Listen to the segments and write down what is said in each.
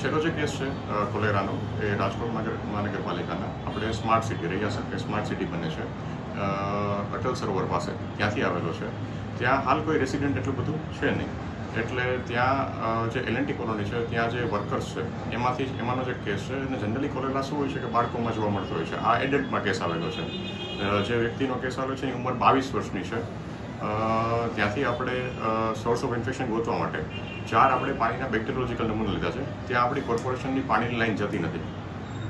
છેલ્લો જે કેસ છે કોલેરાનો એ રાજકોટ મહાનગરપાલિકાના આપણે સ્માર્ટ સિટી રહ્યા સ્માર્ટ સિટી બને છે અટલ સરોવર પાસે ત્યાંથી આવેલો છે. ત્યાં હાલ કોઈ રેસિડેન્ટ એટલું બધું છે નહીં, એટલે ત્યાં જે એલએનટી કોલોની છે ત્યાં જે વર્કર્સ છે એમાંનો જે કેસ છે અને જનરલી કોલેરા શું હોય છે કે બાળકોમાં જોવા મળતો હોય છે. આ એડલ્ટમાં કેસ આવેલો છે. જે વ્યક્તિનો કેસ આવેલો છે એની ઉંમર 22 વર્ષની છે. ત્યાંથી આપણે સોર્સ ઓફ ઇન્ફેક્શન ગોતવા માટે 4 આપણે પાણીના બેક્ટેરિયોલોજીકલ નમૂના લીધા છે. ત્યાં આપણી કોર્પોરેશનની પાણીની લાઈન જતી નથી,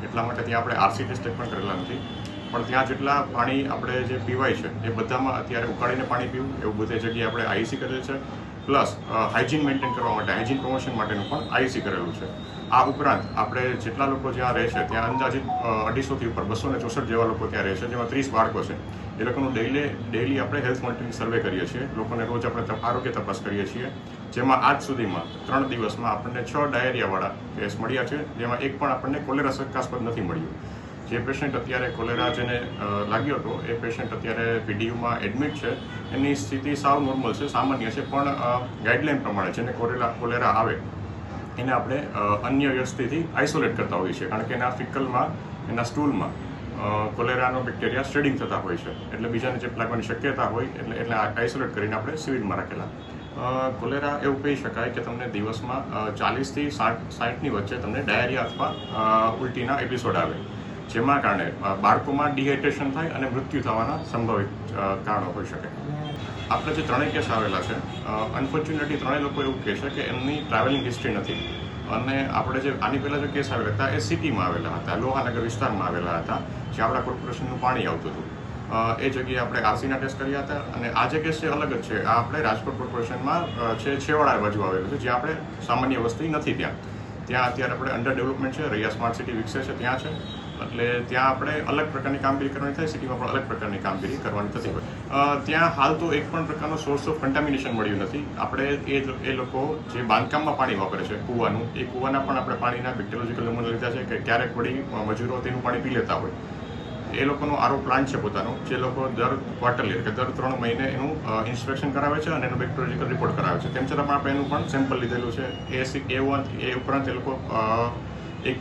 એટલા માટે ત્યાં આપણે આરસી ટેસ્ટ પણ કરેલા નથી. પણ ત્યાં જેટલા પાણી આપણે જે પીવાય છે એ બધામાં અત્યારે ઉકાળીને પાણી પીવું એવું બધી જગ્યાએ આપણે આઈસી કરેલ છે. પ્લસ હાઇજીન મેન્ટેન કરવા માટે હાઇજીન પ્રમોશન માટેનું પણ આઈસી કરેલું છે. આ ઉપરાંત આપણે જેટલા લોકો જ્યાં રહે છે ત્યાં અંદાજિત 250થી ઉપર 264 જેવા લોકો ત્યાં રહે છે, જેમાં 30 બાળકો છે. એ લોકોનું ડેઈલી આપણે હેલ્થ મોનિટરિંગ સર્વે કરીએ છીએ. લોકોને રોજ આપણે આરોગ્ય તપાસ કરીએ છીએ, જેમાં આજ સુધીમાં 3 દિવસમાં આપણને 6 ડાયરિયાવાળા કેસ મળ્યા છે, જેમાં એક પણ આપણને કોલેરા શંકાસ્પદ નથી મળ્યું. જે પેશન્ટ અત્યારે કોલેરા જેને લાગ્યો હતો એ પેશન્ટ અત્યારે પીડીયુમાં એડમિટ છે. એની સ્થિતિ સાવ નોર્મલ છે, સામાન્ય છે, પણ ગાઈડલાઇન પ્રમાણે જેને કોલેરા આવે એને આપણે અન્ય વ્યક્તિથી આઇસોલેટ કરતા હોઈએ છીએ, કારણ કે એના ફિકલમાં એના સ્ટૂલમાં કોલેરાનો બેક્ટેરિયા સ્પ્રેડિંગ થતા હોય છે, એટલે બીજાને ચેપ લાગવાની શક્યતા હોય એટલે આઇસોલેટ કરીને આપણે સિવિલમાં રાખેલા. કોલેરા એવું કહી શકાય કે તમને દિવસમાં 40થી 60ની વચ્ચે તમને ડાયરિયા અથવા ઉલટીના એપિસોડ આવે, જેમાં કારણે બાળકોમાં ડિહાઇડ્રેશન થાય અને મૃત્યુ થવાના સંભવિત કારણો હોઈ શકે. આપણે જે 3 કેસ આવેલા છે, અનફોર્ચ્યુનેટલી 3 લોકો એવું કહે છે કે એમની ટ્રાવેલિંગ હિસ્ટ્રી નથી. અને આપણે જે આની પહેલાં જે કેસ આવેલા હતા એ સિટીમાં આવેલા હતા, લોહાનગર વિસ્તારમાં આવેલા હતા, જે આપણા કોર્પોરેશનનું પાણી આવતું હતું. એ જગ્યાએ આપણે આરસીના ટેસ્ટ કર્યા હતા. અને આ જે કેસ છે અલગ જ છે. આ આપણે રાજકોટ કોર્પોરેશનમાં છેવાડા બાજુ આવેલું છે, જ્યાં આપણે સામાન્ય વસ્તી નથી. ત્યાં અત્યારે આપણે અંડર ડેવલપમેન્ટ છે, રૈયા સ્માર્ટ સિટી વિકસે છે ત્યાં છે, એટલે ત્યાં આપણે અલગ પ્રકારની કામગીરી કરવાની થાય. સિટીમાં પણ અલગ પ્રકારની કામગીરી કરવાની થતી હોય. ત્યાં હાલ તો એક પણ પ્રકારનો સોર્સ ઓફ કન્ટામિનેશન મળ્યું નથી. આપણે એ લોકો જે બાંધકામમાં પાણી વાપરે છે કૂવાનું, એ કૂવાના પણ આપણે પાણીના બેક્ટેરિયોલોજીકલ નમૂના લીધા છે કે ક્યારેક વળી મજૂરો તેનું પાણી પી લેતા હોય. એ લોકોનો આરો પ્લાન્ટ છે પોતાનો, જે લોકો દર ક્વાર્ટરલી કે દર 3 મહિને એનું ઇન્સ્પેક્શન કરાવે છે અને એનો બેક્ટેરિયોલોજીકલ રિપોર્ટ કરાવે છે. તેમ છતાં પણ આપણે એનું પણ સેમ્પલ લીધેલું છે. એ ઉપરાંત એ લોકો એક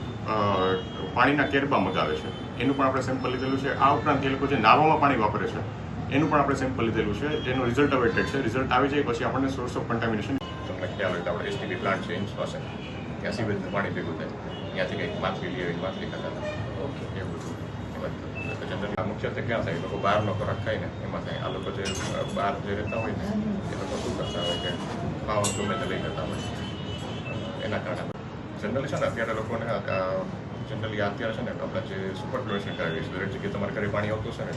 પાણીના કેરબા મગાવે છે, એનું પણ આપણે સેમ્પલ લીધેલું છે. આ ઉપરાંત એ લોકો જે નાવામાં પાણી વાપરે છે એનું પણ આપણે સેમ્પલ લીધેલું છે, જેનું રિઝલ્ટ અવેટેડ છે. રિઝલ્ટ આવી જાય પછી આપણને સોર્સ ઓફ કન્ટામિનેશન તમને ખ્યાલ હોય તો આપણે એસટીપી પ્લાન્ટ છે એની પાસે, ત્યાં સીવેજનું પાણી ભેગું થાય, ત્યાંથી કંઈક માછલી લઈ આવી માછલી ખાતા હતા, એવું બધું. જનરલી મુખ્યત્વે ક્યાં થાય, લોકો બહારનો ખોરાક ખાય ને એમાં થાય. આ લોકો જે બહાર જે રહેતા હોય ને એ લોકો શું કરતા હોય કે ખાવાનું ગમે તે લઈ જતા હોય, એના કારણે જનરલી છે ને અત્યારે લોકોને જનરલી અત્યારે છે ને આપણે જે સુપર ક્લોરેશન કરાવીએ છીએ, દરેક જગ્યાએ તમારે ઘરે પાણી આવતું છે ને,